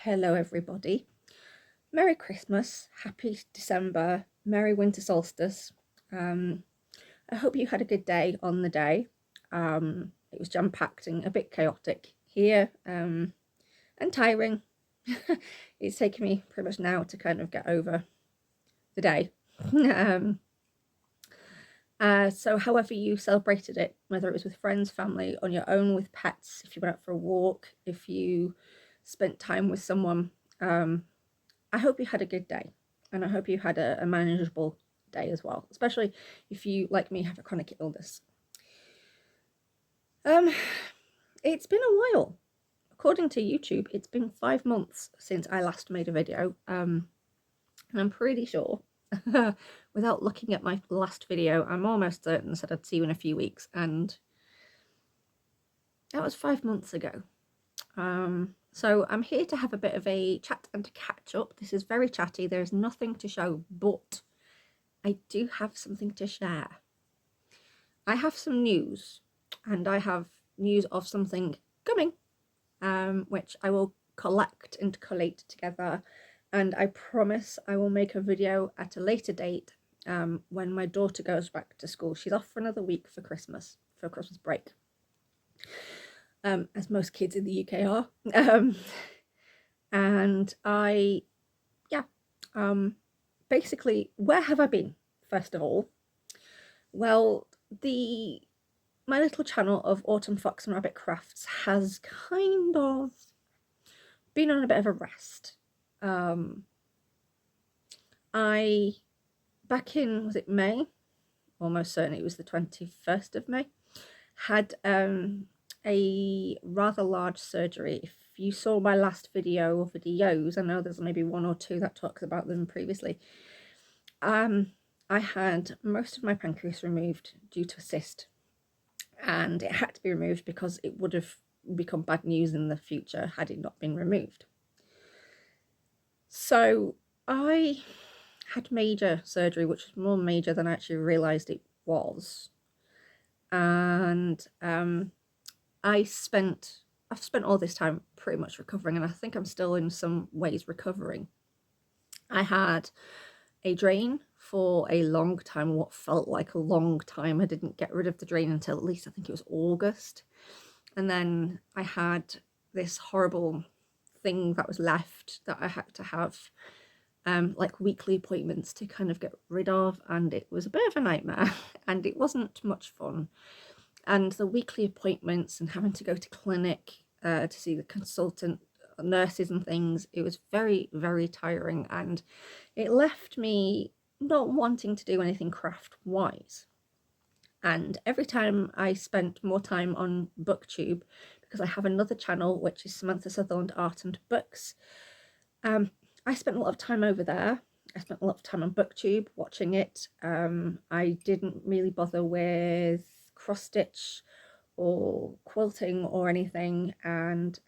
Hello everybody. Merry Christmas, happy December, Merry Winter Solstice. I hope you had a good day on the day. It was jam-packed and a bit chaotic here and tiring. It's taken me pretty much now to kind of get over the day. So however you celebrated it, whether it was with friends, family, on your own, with pets, if you went out for a walk, if you spent time with someone, I hope you had a good day, and I hope you had a manageable day as well, especially if you, like me, have a chronic illness. It's been a while. According to YouTube, it's been 5 months since I last made a video, and I'm pretty sure, without looking at my last video, I'm almost certain I said I'd see you in a few weeks, and that was 5 months ago. So I'm here to have a bit of a chat and to catch up. This is very chatty. There's nothing to show, but I do have something to share. I have some news, and I have news of something coming, which I will collect and collate together, and I promise I will make a video at a later date when my daughter goes back to school. She's off for another week for Christmas break. As most kids in the UK are. And basically, where have I been, first of all? Well, my little channel of Autumn Fox and Rabbit Crafts has kind of been on a bit of a rest. Back in, was it May? Almost certainly it was the 21st of May, had a rather large surgery. If you saw my last video or videos, I know there's maybe one or two that talks about them previously. I had most of my pancreas removed due to a cyst, and it had to be removed because it would have become bad news in the future had it not been removed. So I had major surgery, which was more major than I actually realised it was, and I've spent all this time pretty much recovering, and I think I'm still in some ways recovering. I had a drain for a long time, what felt like a long time. I didn't get rid of the drain until at least I think it was August. And then I had this horrible thing that was left that I had to have like weekly appointments to kind of get rid of, and it was a bit of a nightmare and it wasn't much fun. And the weekly appointments and having to go to clinic to see the consultant nurses and things, it was very, very tiring, and it left me not wanting to do anything craft wise. And every time I spent more time on BookTube, because I have another channel which is Samantha Sutherland Art and Books, I spent a lot of time over there. I spent a lot of time on BookTube watching it. I didn't really bother with cross stitch or quilting or anything, and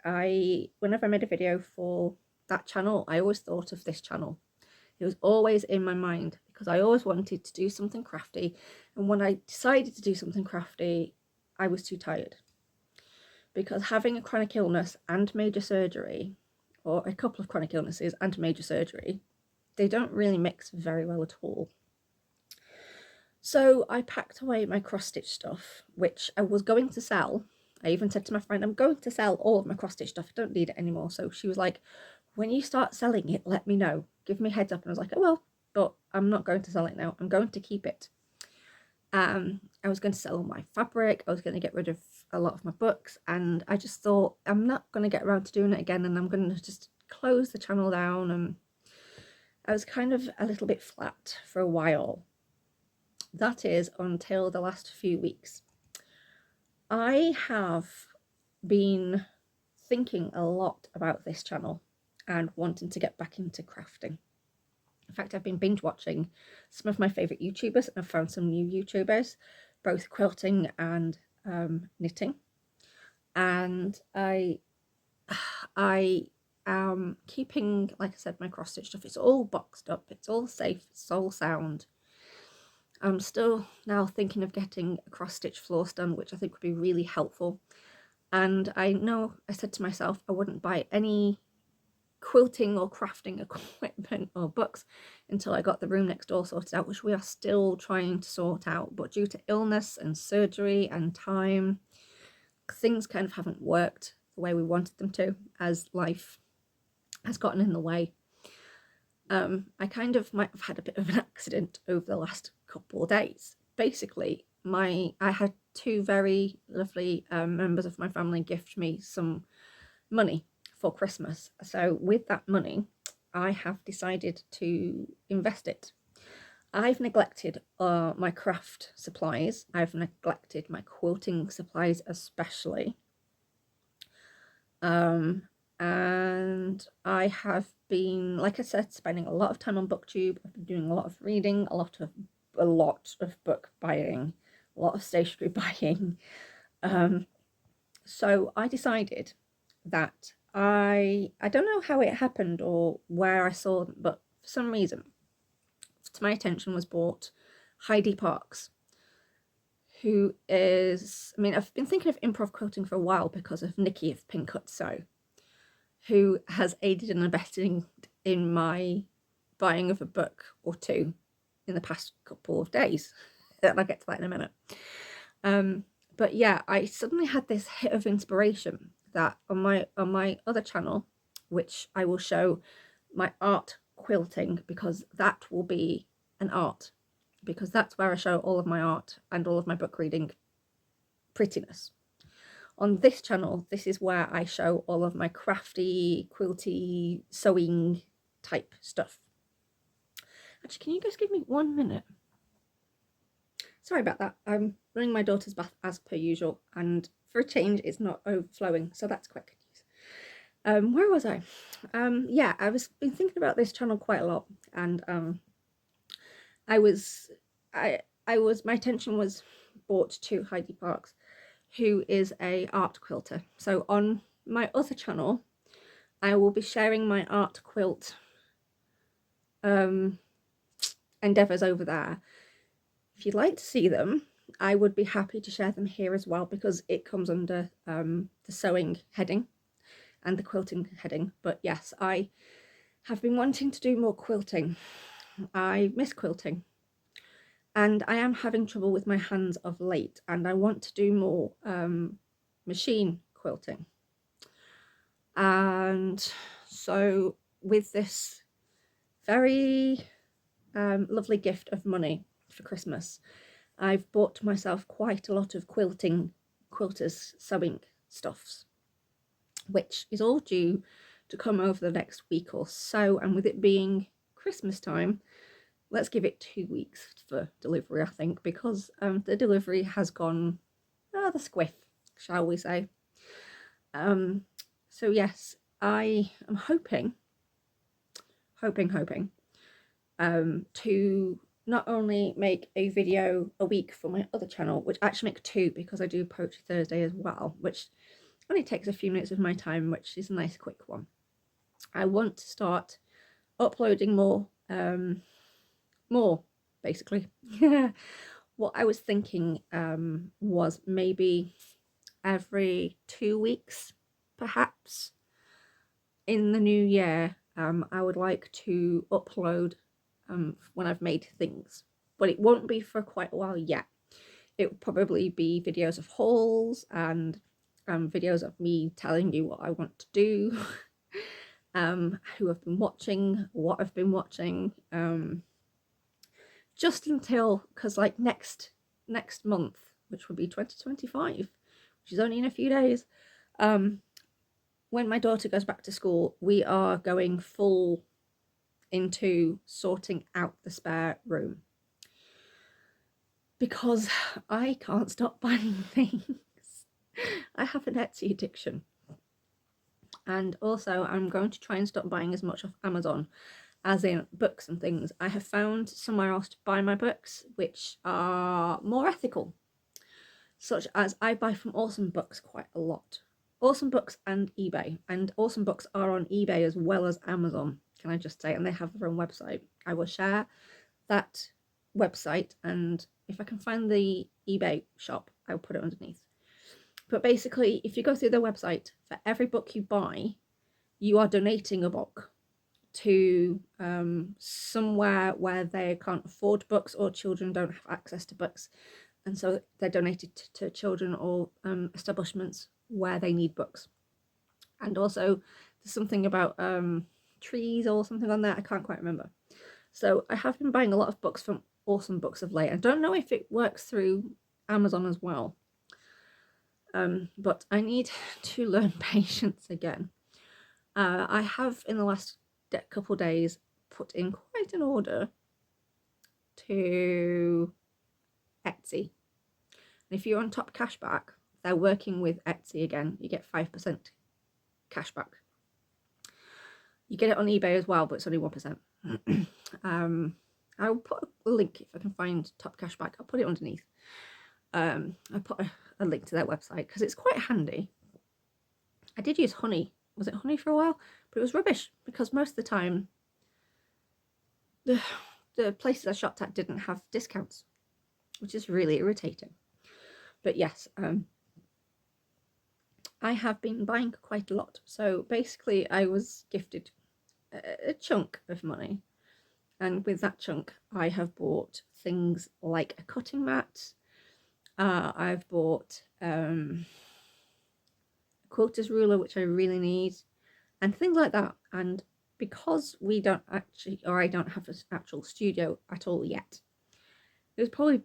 whenever I made a video for that channel, I always thought of this channel. It was always in my mind because I always wanted to do something crafty, and when I decided to do something crafty, I was too tired, because having a chronic illness and major surgery, or a couple of chronic illnesses and major surgery, they don't really mix very well at all. So I packed away my cross-stitch stuff, which I was going to sell. I even said to my friend, I'm going to sell all of my cross-stitch stuff. I don't need it anymore. So she was like, when you start selling it, let me know. Give me a heads up. And I was like, oh, well, but I'm not going to sell it now. I'm going to keep it. I was going to sell all my fabric. I was going to get rid of a lot of my books. And I just thought, I'm not going to get around to doing it again. And I'm going to just close the channel down. And I was kind of a little bit flat for a while. That is until the last few weeks. I have been thinking a lot about this channel and wanting to get back into crafting. In fact, I've been binge watching some of my favourite YouTubers, and I've found some new YouTubers, both quilting and knitting. And I am keeping, like I said, my cross stitch stuff. It's all boxed up, it's all safe, it's all sound. I'm still now thinking of getting a cross stitch floor stand, which I think would be really helpful. And I know I said to myself I wouldn't buy any quilting or crafting equipment or books until I got the room next door sorted out, which we are still trying to sort out. But due to illness and surgery and time, things kind of haven't worked the way we wanted them to, as life has gotten in the way. I kind of might have had a bit of an accident over the last couple of days. Basically, I had two very lovely members of my family gift me some money for Christmas. So with that money, I have decided to invest it. I've neglected my craft supplies. I've neglected my quilting supplies especially. And I have been, like I said, spending a lot of time on BookTube. I've been doing a lot of reading, a lot of book buying, a lot of stationery buying. So I decided that I don't know how it happened or where I saw them, but for some reason, to my attention was brought Heidi Parkes, who is, I mean, I've been thinking of improv quilting for a while because of Nikki of Pink Cut Sew, who has aided and abetted in my buying of a book or two in the past couple of days. I'll get to that in a minute. But yeah, I suddenly had this hit of inspiration that on my other channel, which I will show my art quilting, because that will be an art, because that's where I show all of my art and all of my book reading prettiness. On this channel, this is where I show all of my crafty, quilty, sewing type stuff. Actually, can you guys give me 1 minute? Sorry about that. I'm running my daughter's bath as per usual, and for a change, it's not overflowing, so that's quite good news. Where was I? Yeah, been thinking about this channel quite a lot, and my attention was brought to Heidi Parkes, who is a art quilter. So on my other channel, I will be sharing my art quilt endeavours over there. If you'd like to see them, I would be happy to share them here as well, because it comes under the sewing heading and the quilting heading. But yes, I have been wanting to do more quilting. I miss quilting, and I am having trouble with my hands of late, and I want to do more machine quilting. And so with this very lovely gift of money for Christmas, I've bought myself quite a lot of quilters sewing stuffs, which is all due to come over the next week or so. And with it being Christmas time, let's give it 2 weeks for delivery, I think, because the delivery has gone rather squiff, shall we say. So yes, I am hoping to not only make a video a week for my other channel, which actually make 2, because I do Poetry Thursday as well, which only takes a few minutes of my time, which is a nice quick one. I want to start uploading more basically. What I was thinking was maybe every 2 weeks, perhaps. In the new year, I would like to upload when I've made things, but it won't be for quite a while yet. It will probably be videos of hauls and videos of me telling you what I want to do, who I've been watching, what I've been watching, just until, because like next month, which will be 2025, which is only in a few days, when my daughter goes back to school, we are going full into sorting out the spare room, because I can't stop buying things. I have an Etsy addiction, and also I'm going to try and stop buying as much off Amazon, as in books and things. I have found somewhere else to buy my books which are more ethical, such as I buy from Awesome Books quite a lot. Awesome Books and eBay, and Awesome Books are on eBay as well as Amazon, can I just say, and they have their own website. I will share that website, and if I can find the eBay shop, I'll put it underneath. But basically, if you go through their website, for every book you buy, you are donating a book to somewhere where they can't afford books or children don't have access to books, and so they're donated to children or establishments where they need books. And also there's something about trees or something on there, I can't quite remember. So I have been buying a lot of books from Awesome Books of late. I don't know if it works through Amazon as well, but I need to learn patience again. I have in the last couple of days put in quite an order to Etsy. And if you're on top cashback, they're working with Etsy again. You get 5% cashback. You get it on eBay as well, but it's only 1%. I'll put a link if I can find top cashback. I'll put it underneath. I put a link to their website because it's quite handy. I did use Honey. Was it Honey for a while? But it was rubbish because most of the time the places I shopped at didn't have discounts, which is really irritating. But yes, I have been buying quite a lot. So basically I was gifted a chunk of money, and with that chunk I have bought things like a cutting mat, I've bought a quilter's ruler, which I really need, and things like that. And because we don't actually, or I don't have an actual studio at all yet, it was probably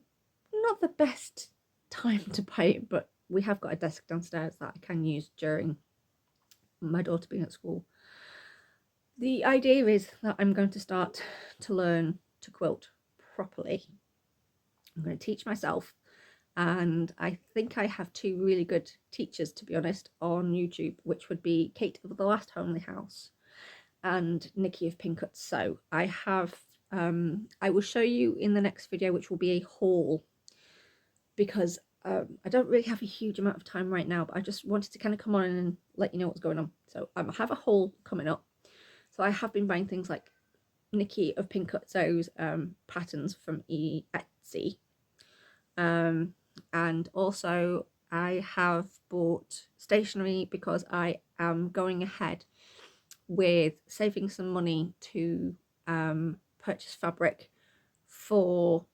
not the best time to buy it, but we have got a desk downstairs that I can use during my daughter being at school. The idea is that I'm going to start to learn to quilt properly. I'm going to teach myself, and I think I have two really good teachers, to be honest, on YouTube, which would be Kate of the Last Homely House and Nikki of Pinkut Sew. I have I will show you in the next video, which will be a haul, because I don't really have a huge amount of time right now, but I just wanted to kind of come on and let you know what's going on. So I have a haul coming up. So I have been buying things like Nikki of Pinkut Sew's patterns from Etsy, and also I have bought stationery because I am going ahead with saving some money to purchase fabric for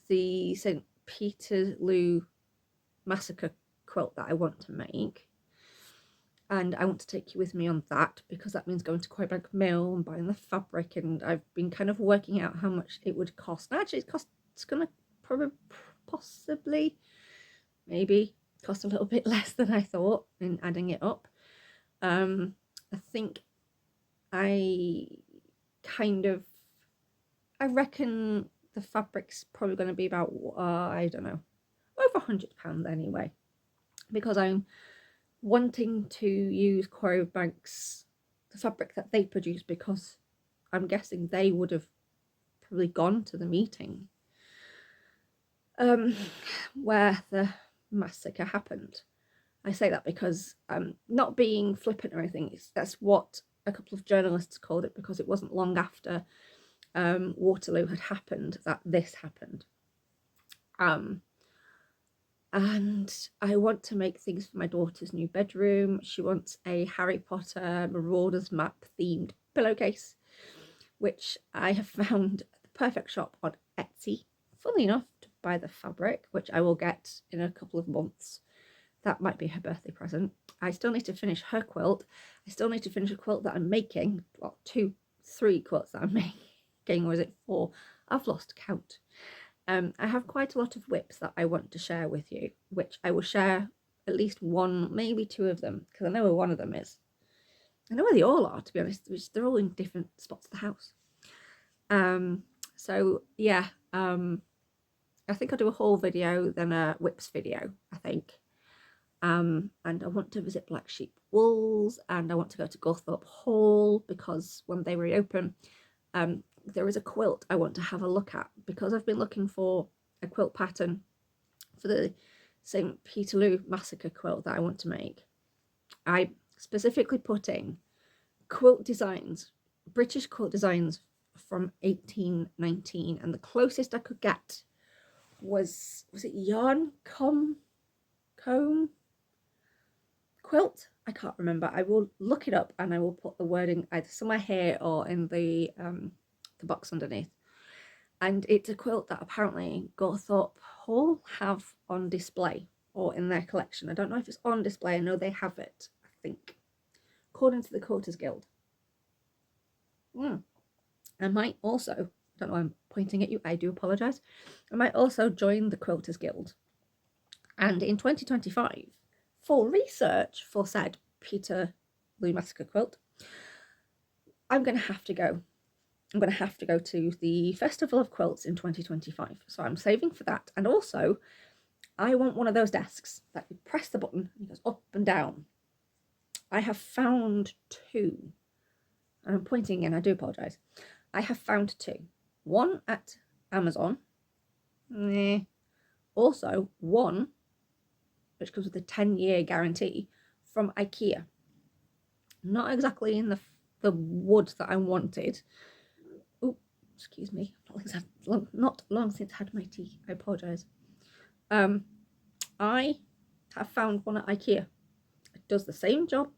the St. Peterloo massacre quilt that I want to make. And I want to take you with me on that, because that means going to Quebec Mill and buying the fabric, and I've been kind of working out how much it would cost. Actually, it's going to probably possibly maybe cost a little bit less than I thought in adding it up. I think I reckon the fabric's probably going to be about I don't know, over £100 anyway, because I'm wanting to use Quarry Bank's the fabric that they produce, because I'm guessing they would have probably gone to the meeting where the massacre happened. I say that because not being flippant or anything, that's what a couple of journalists called it, because it wasn't long after Waterloo had happened that this happened. And I want to make things for my daughter's new bedroom. She wants a Harry Potter Marauders map themed pillowcase, which I have found the perfect shop on Etsy, funnily enough, to buy the fabric, which I will get in a couple of months. That might be her birthday present. I still need to finish her quilt. I still need to finish a quilt that I'm making. Well, 3 quilts that I'm making, or is it 4? I've lost count. I have quite a lot of whips that I want to share with you, which I will share at least 1, maybe 2 of them, because I know where one of them is. I know where they all are, to be honest, which they're all in different spots of the house. So yeah, I think I'll do a haul video, then a whips video, I think. And I want to visit Black Sheep Wools, and I want to go to Gawthorpe Hall, because when they reopen, there is a quilt I want to have a look at, because I've been looking for a quilt pattern for the St. Peterloo massacre quilt that I want to make. I specifically put in quilt designs, British quilt designs from 1819, and the closest I could get was it Yarn Comb quilt, I can't remember. I will look it up and I will put the wording either somewhere here or in the box underneath. And it's a quilt that apparently Gawthorpe Hall have on display or in their collection. I don't know if it's on display. I know they have it, I think, according to the Quilters Guild. I might also, I don't know, I'm pointing at you, I do apologise. I might also join the Quilters Guild. And in 2025, for research for said Peterloo Massacre quilt, I'm going to have to go. I'm going to have to go to the Festival of Quilts in 2025. So I'm saving for that. And also, I want one of those desks that you press the button and it goes up and down. I have found two. And I'm pointing again, I do apologise. I have found two. One at Amazon. Also, one, which comes with a 10-year guarantee, from IKEA. Not exactly in the wood that I wanted. Oh, excuse me. Not long since I had my tea. I apologise. I have found one at IKEA. It does the same job.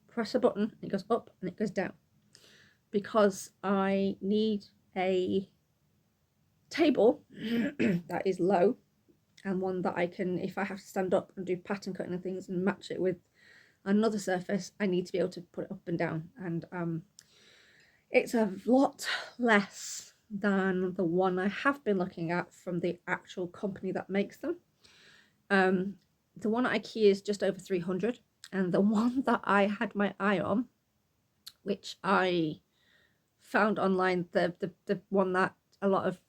Press a button, and it goes up and it goes down. Because I need a table that is low and one that I can, if I have to stand up and do pattern cutting and things and match it with another surface, I need to be able to put it up and down. And it's a lot less than the one I have been looking at from the actual company that makes them. The one at IKEA is just over 300, and the one that I had my eye on, which I found online, the one that a lot of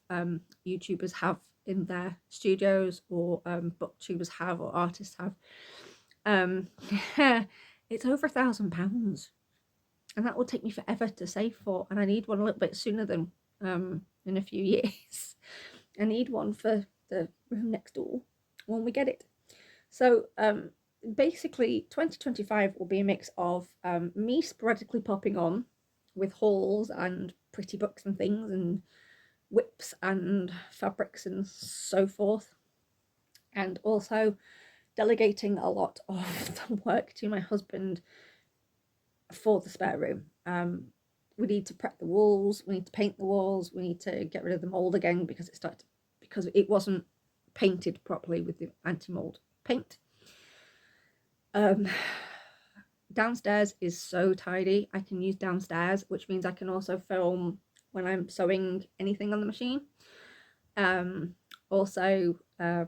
YouTubers have in their studios, or booktubers have, or artists have, it's over £1,000, and that will take me forever to save for, and I need one a little bit sooner than in a few years. I need one for the room next door when we get it. So basically 2025 will be a mix of me sporadically popping on with hauls and pretty books and things and whips and fabrics and so forth, and also delegating a lot of the work to my husband for the spare room. We need to prep the walls, we need to paint the walls, we need to get rid of the mold again because it wasn't painted properly with the anti-mold paint. Downstairs is so tidy. I can use downstairs, which means I can also film when I'm sewing anything on the machine. Also, I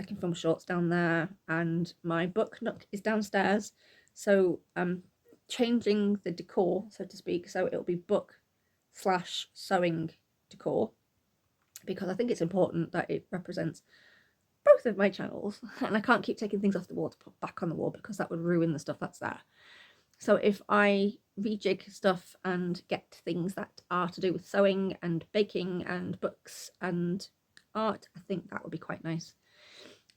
can film shorts down there, and my book nook is downstairs. So I'm changing the decor, so to speak. So it'll be book/sewing decor, because I think it's important that it represents both of my channels, and I can't keep taking things off the wall to put back on the wall because that would ruin the stuff that's there. So if I rejig stuff and get things that are to do with sewing and baking and books and art, I think that would be quite nice.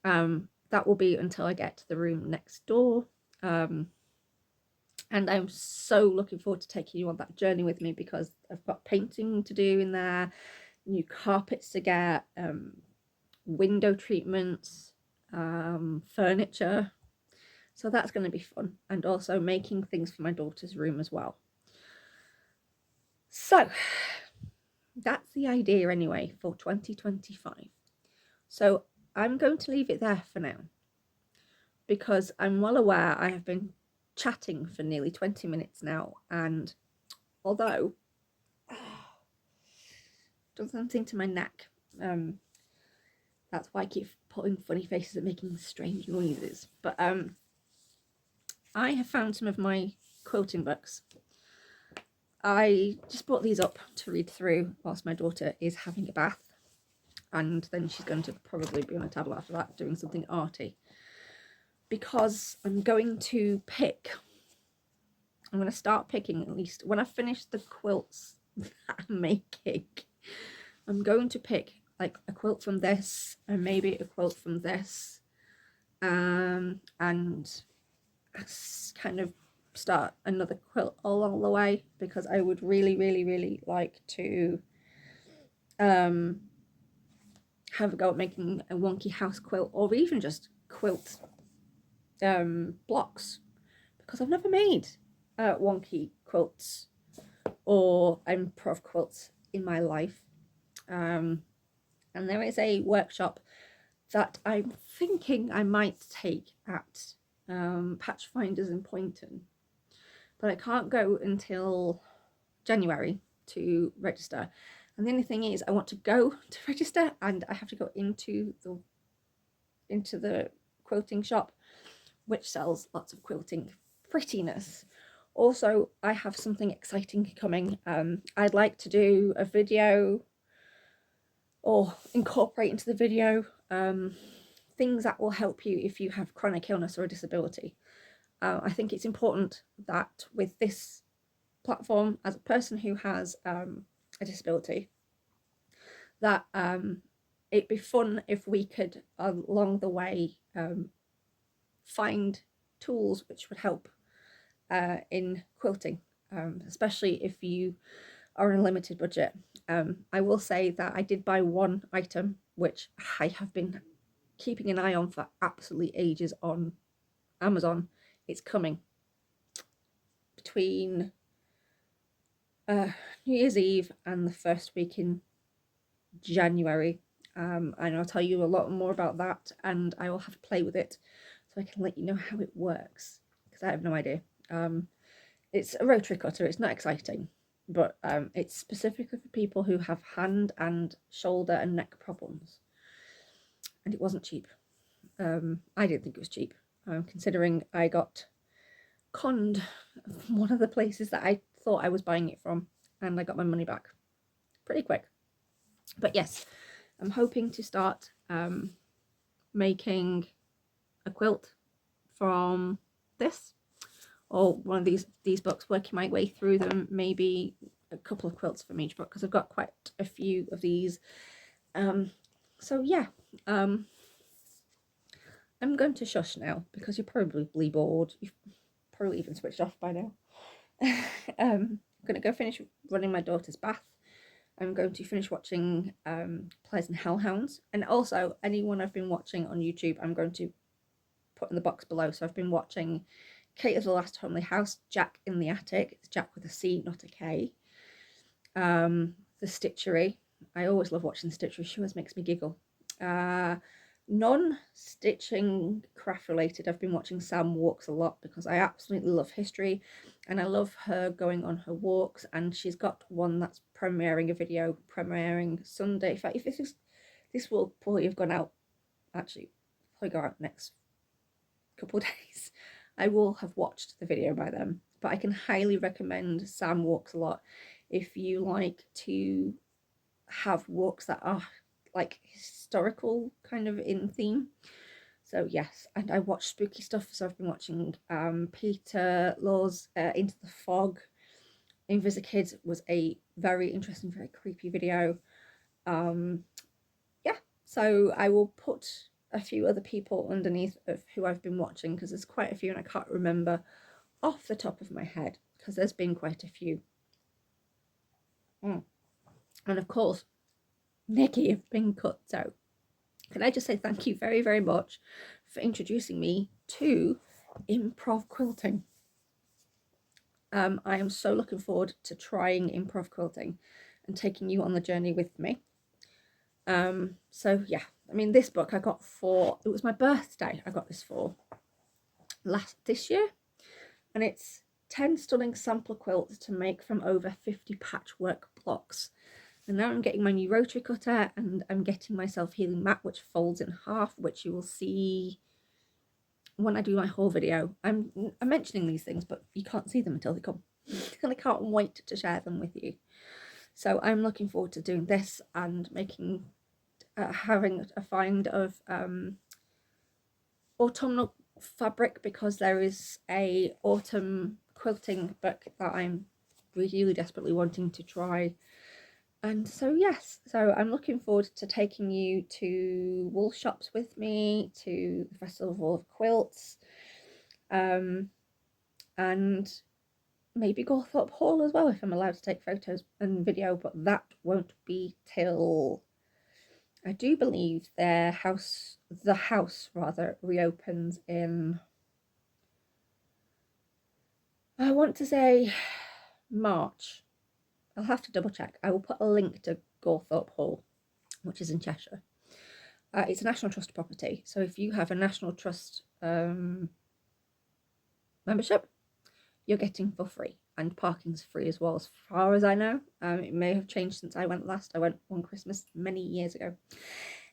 That will be until I get to the room next door. And I'm so looking forward to taking you on that journey with me, because I've got painting to do in there, new carpets to get, window treatments, furniture. So that's going to be fun, and also making things for my daughter's room as well. So that's the idea anyway for 2025. So I'm going to leave it there for now, because I'm well aware I have been chatting for nearly 20 minutes now, and although done something to my neck, that's why I keep putting funny faces and making strange noises. But I have found some of my quilting books. I just brought these up to read through whilst my daughter is having a bath, and then she's going to probably be on a tablet after that doing something arty, because I'm going to start picking, at least when I finish the quilts that I'm making. I'm going to pick like a quilt from this and maybe a quilt from this, and kind of start another quilt along the way, because I would really like to have a go at making a wonky house quilt, or even just quilt blocks because I've never made wonky quilts or improv quilts in my life. And there is a workshop that I'm thinking I might take at Patch Finders in Poynton, but I can't go until January to register. And the only thing is, I want to go to register and I have to go into the quilting shop, which sells lots of quilting prettiness. Also, I have something exciting coming. I'd like to do a video or incorporate into the video things that will help you if you have chronic illness or a disability. I think it's important that with this platform, as a person who has a disability, that it'd be fun if we could along the way find tools which would help in quilting, especially if you are on a limited budget. I will say that I did buy one item which I have been keeping an eye on for absolutely ages on Amazon. It's coming between New Year's Eve and the first week in January, and I'll tell you a lot more about that, and I will have to play with it so I can let you know how it works, because I have no idea. It's a rotary cutter. It's not exciting, but it's specifically for people who have hand and shoulder and neck problems, and it wasn't cheap. I didn't think it was cheap, considering I got conned from one of the places that I thought I was buying it from, and I got my money back pretty quick. But yes, I'm hoping to start making a quilt from this, or one of these books, working my way through them, maybe a couple of quilts from each book, because I've got quite a few of these. So yeah, I'm going to shush now because you're probably bored. You've probably even switched off by now. I'm going to go finish running my daughter's bath. I'm going to finish watching Plies Hellhounds, and also anyone I've been watching on YouTube I'm going to put in the box below. So I've been watching Kate of the Last Homely House, Jack in the Attic. It's Jack with a C, not a K. The Stitchery. I always love watching Stitchery. She always makes me giggle. Non-stitching craft related, I've been watching Sam Walks a lot because I absolutely love history and I love her going on her walks, and she's got one that's premiering Sunday. In fact, if this will probably have gone out, actually probably go out next couple of days. I will have watched the video by then, but I can highly recommend Sam Walks a lot if you like to have walks that are like historical kind of in theme. So yes, and I watch spooky stuff, so I've been watching Peter Law's Into the Fog. Invisikids was a very interesting, very creepy video. Yeah, so I will put a few other people underneath of who I've been watching, because there's quite a few and I can't remember off the top of my head because there's been quite a few. And of course, Nikki of Been Cut. So can I just say thank you very, very much for introducing me to improv quilting. I am so looking forward to trying improv quilting and taking you on the journey with me. So yeah, I mean, this book I got it was my birthday. I got this for this year, and it's 10 stunning sample quilts to make from over 50 patchwork blocks. And now I'm getting my new rotary cutter, and I'm getting my self-healing mat, which folds in half, which you will see when I do my haul video. I'm mentioning these things, but you can't see them until they come. And I can't wait to share them with you. So I'm looking forward to doing this and making, having a find of autumnal fabric, because there is a autumn quilting book that I'm really desperately wanting to try. And so yes, so I'm looking forward to taking you to wool shops with me, to the Festival of Quilts, and maybe Gawthorpe Hall as well, if I'm allowed to take photos and video, but that won't be till, I do believe the house reopens in I want to say March. I'll have to double check. I will put a link to Gawthorpe Hall, which is in Cheshire. It's a National Trust property, so if you have a National Trust membership, you're getting for free, and parking's free as well, as far as I know. It may have changed since I went last. I went one Christmas many years ago.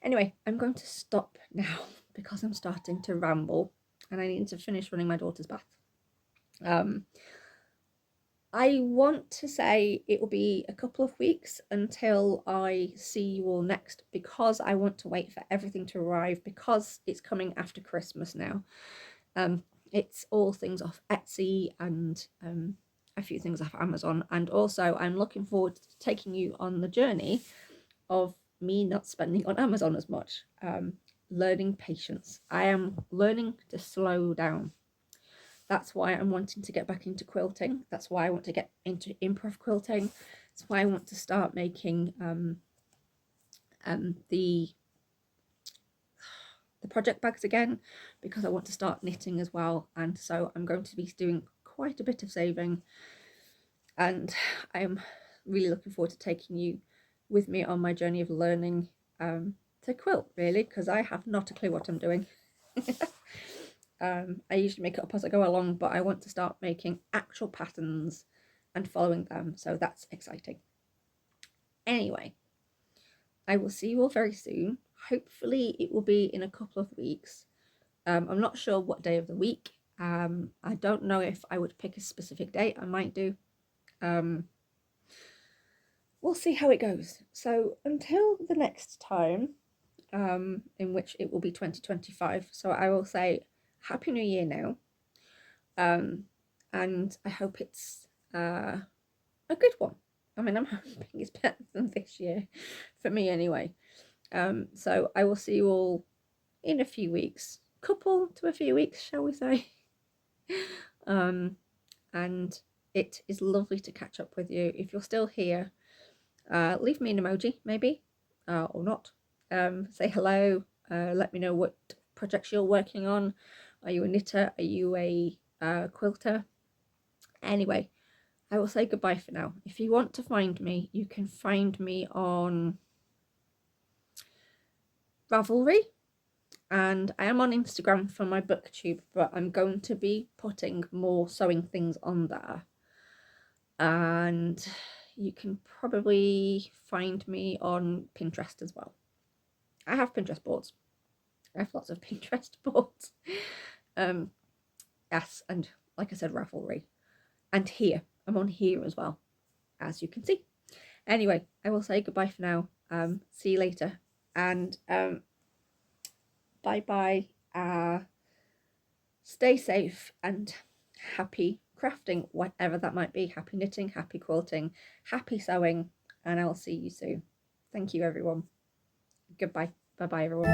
Anyway, I'm going to stop now because I'm starting to ramble and I need to finish running my daughter's bath. I want to say it will be a couple of weeks until I see you all next, because I want to wait for everything to arrive, because it's coming after Christmas now. It's all things off Etsy and a few things off Amazon, and also I'm looking forward to taking you on the journey of me not spending on Amazon as much. Learning patience. I am learning to slow down. That's why I'm wanting to get back into quilting. That's why I want to get into improv quilting. That's why I want to start making the project bags again, because I want to start knitting as well. And so I'm going to be doing quite a bit of saving, and I am really looking forward to taking you with me on my journey of learning to quilt, really, because I have not a clue what I'm doing. I usually make it up as I go along, but I want to start making actual patterns and following them, so that's exciting. Anyway, I will see you all very soon. Hopefully it will be in a couple of weeks. I'm not sure what day of the week. I don't know if I would pick a specific date. I might do. We'll see how it goes. So until the next time, in which it will be 2025, so I will say Happy New Year now, and I hope it's a good one. I mean, I'm hoping it's better than this year, for me anyway. So I will see you all in a few weeks, couple to a few weeks, shall we say. And it is lovely to catch up with you. If you're still here, leave me an emoji, maybe, or not. Say hello, let me know what projects you're working on. Are you a knitter? Are you a quilter? Anyway, I will say goodbye for now. If you want to find me, you can find me on Ravelry, and I am on Instagram for my booktube, but I'm going to be putting more sewing things on there. And you can probably find me on Pinterest as well. I have Pinterest boards. I have lots of Pinterest boards. Yes, and like I said, Ravelry. And here, I'm on here as well, as you can see. Anyway, I will say goodbye for now. See you later. And bye-bye. Stay safe and happy crafting, whatever that might be. Happy knitting, happy quilting, happy sewing, and I'll see you soon. Thank you, everyone. Goodbye. Bye-bye, everyone.